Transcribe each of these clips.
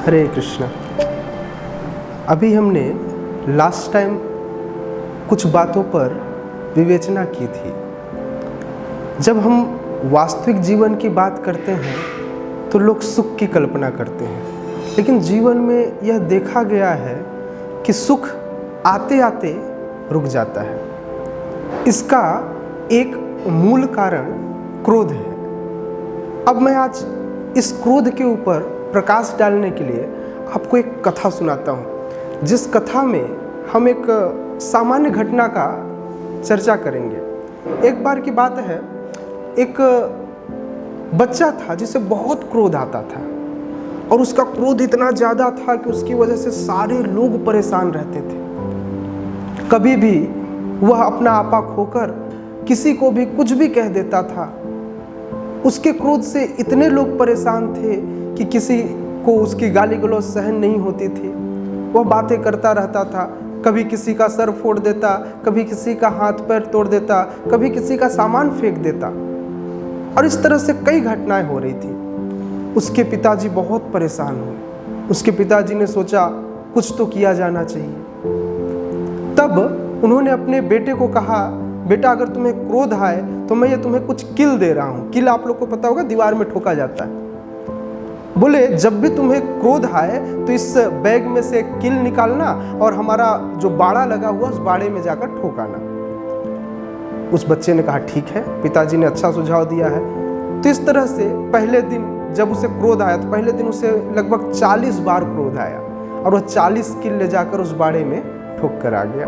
हरे कृष्णा। अभी हमने last time कुछ बातों पर विवेचना की थी। जब हम वास्तविक जीवन की बात करते हैं तो लोग सुख की कल्पना करते हैं, लेकिन जीवन में यह देखा गया है कि सुख आते आते रुक जाता है। इसका एक मूल कारण क्रोध है। अब मैं आज इस क्रोध के ऊपर प्रकाश डालने के लिए आपको एक कथा सुनाता हूँ, जिस कथा में हम एक सामान्य घटना का चर्चा करेंगे। एक बार की बात है, एक बच्चा था जिसे बहुत क्रोध आता था और उसका क्रोध इतना ज़्यादा था कि उसकी वजह से सारे लोग परेशान रहते थे। कभी भी वह अपना आपा खोकर किसी को भी कुछ भी कह देता था। उसके क्रोध से इतने लोग परेशान थे कि किसी को उसकी गाली गलौज सहन नहीं होती थी। वह बातें करता रहता था, कभी किसी का सर फोड़ देता, कभी किसी का हाथ पैर तोड़ देता, कभी किसी का सामान फेंक देता, और इस तरह से कई घटनाएं हो रही थी। उसके पिताजी बहुत परेशान हुए। उसके पिताजी ने सोचा कुछ तो किया जाना चाहिए। तब उन्होंने अपने बेटे को कहा, बेटा अगर तुम्हें क्रोध आए तो मैं ये तुम्हें कुछ किल दे रहा हूँ। किल आप लोग को पता होगा, दीवार में ठोका जाता है। बोले जब भी तुम्हें क्रोध आए तो इस बैग में से एक किल निकालना और हमारा जो बाड़ा लगा हुआ उस बाड़े में जाकर ठोकाना। उस बच्चे ने कहा ठीक है, पिताजी ने अच्छा सुझाव दिया है। तो इस तरह से पहले दिन जब उसे क्रोध आया तो पहले दिन उसे लगभग 40 बार क्रोध आया और वह 40 किल ले जाकर उस बाड़े में ठोक कर आ गया।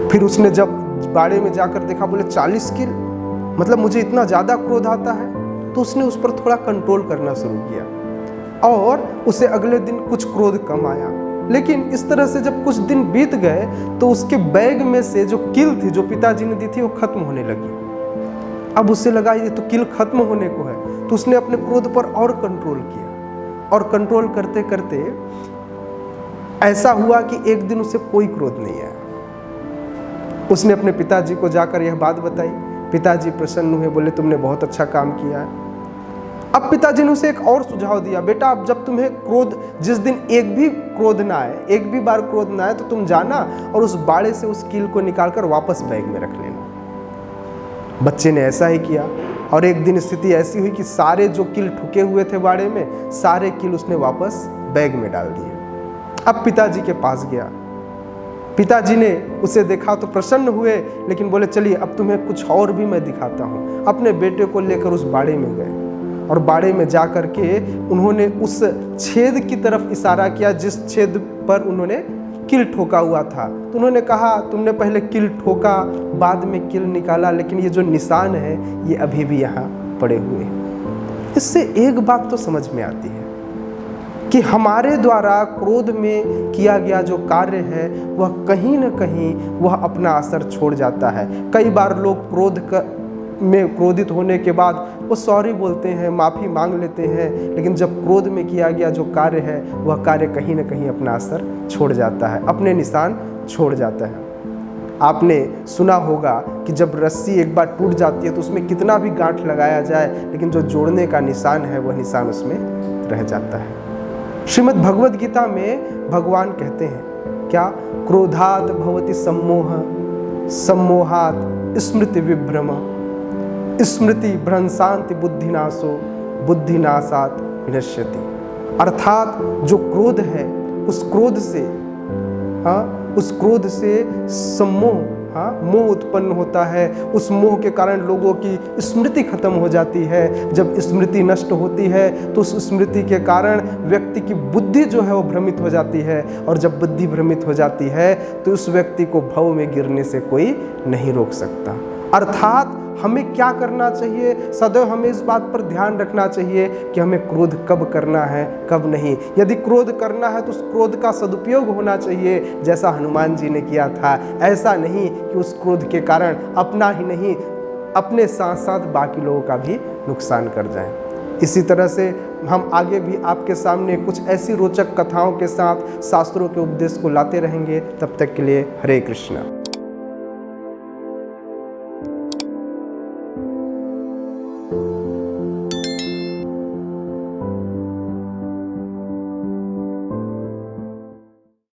फिर उसने जब बाड़े में जाकर देखा, बोले 40 किल, मतलब मुझे इतना ज़्यादा क्रोध आता है। तो उसने उस पर थोड़ा कंट्रोल करना शुरू किया और उसे अगले दिन कुछ क्रोध कम आया। लेकिन इस तरह से जब कुछ दिन बीत गए तो उसके बैग में से जो किल थी जो पिताजी ने दी थी वो खत्म होने लगी। अब उसे लगा ये तो किल खत्म होने को है, तो उसने अपने क्रोध पर और कंट्रोल किया और कंट्रोल करते करते ऐसा हुआ कि एक दिन उसे कोई क्रोध नहीं आया। उसने अपने पिताजी को जाकर यह बात बताई। पिताजी प्रसन्न हुए, बोले तुमने बहुत अच्छा काम किया है। अब पिताजी ने उसे एक और सुझाव दिया, बेटा अब जब तुम्हें क्रोध, जिस दिन एक भी क्रोध ना आए, एक भी बार क्रोध ना आए, तो तुम जाना और उस बाड़े से उस कील को निकालकर वापस बैग में रख लेना। बच्चे ने ऐसा ही किया और एक दिन स्थिति ऐसी हुई कि सारे जो कील ठुके हुए थे बाड़े में, सारे कील उसने वापस बैग में डाल दिए। अब पिताजी के पास गया। पिताजी ने उसे देखा तो प्रसन्न हुए, लेकिन बोले चलिए अब तुम्हें कुछ और भी मैं दिखाता हूँ। अपने बेटे को लेकर उस बाड़े में गए और बाड़े में जा कर के उन्होंने उस छेद की तरफ इशारा किया जिस छेद पर उन्होंने किल ठोका हुआ था। तो उन्होंने कहा तुमने पहले किल ठोका, बाद में किल निकाला, लेकिन ये जो निशान है ये अभी भी यहाँ पड़े हुए हैं। इससे एक बात तो समझ में आती है कि हमारे द्वारा क्रोध में किया गया जो कार्य है वह कहीं न कहीं वह अपना असर छोड़ जाता है। कई बार लोग में क्रोधित होने के बाद वो सॉरी बोलते हैं, माफ़ी मांग लेते हैं, लेकिन जब क्रोध में किया गया जो कार्य है वह कार्य कहीं न कहीं अपना असर छोड़ जाता है, अपने निशान छोड़ जाता है। आपने सुना होगा कि जब रस्सी एक बार टूट जाती है तो उसमें कितना भी गांठ लगाया जाए, लेकिन जो जोड़ने का निशान है वह निशान उसमें रह जाता है। श्रीमद् भगवद गीता में भगवान कहते हैं क्या, क्रोधात् भवति सम्मोह, सम्मोहात् स्मृति विभ्रम, स्मृति भ्रंशांति बुद्धिनाशो, बुद्धिनाशात् विनश्यति। अर्थात जो क्रोध है उस क्रोध से सम्मोह, मोह उत्पन्न होता है। उस मोह के कारण लोगों की स्मृति खत्म हो जाती है। जब स्मृति नष्ट होती है तो उस स्मृति के कारण व्यक्ति की बुद्धि जो है वो भ्रमित हो जाती है, और जब बुद्धि भ्रमित हो जाती है तो उस व्यक्ति को भव में गिरने से कोई नहीं रोक सकता। अर्थात हमें क्या करना चाहिए, सदैव हमें इस बात पर ध्यान रखना चाहिए कि हमें क्रोध कब करना है कब नहीं। यदि क्रोध करना है तो उस क्रोध का सदुपयोग होना चाहिए, जैसा हनुमान जी ने किया था। ऐसा नहीं कि उस क्रोध के कारण अपना ही नहीं, अपने साथ साथ बाकी लोगों का भी नुकसान कर जाए। इसी तरह से हम आगे भी आपके सामने कुछ ऐसी रोचक कथाओं के साथ शास्त्रों के उपदेश को लाते रहेंगे। तब तक के लिए हरे कृष्णा।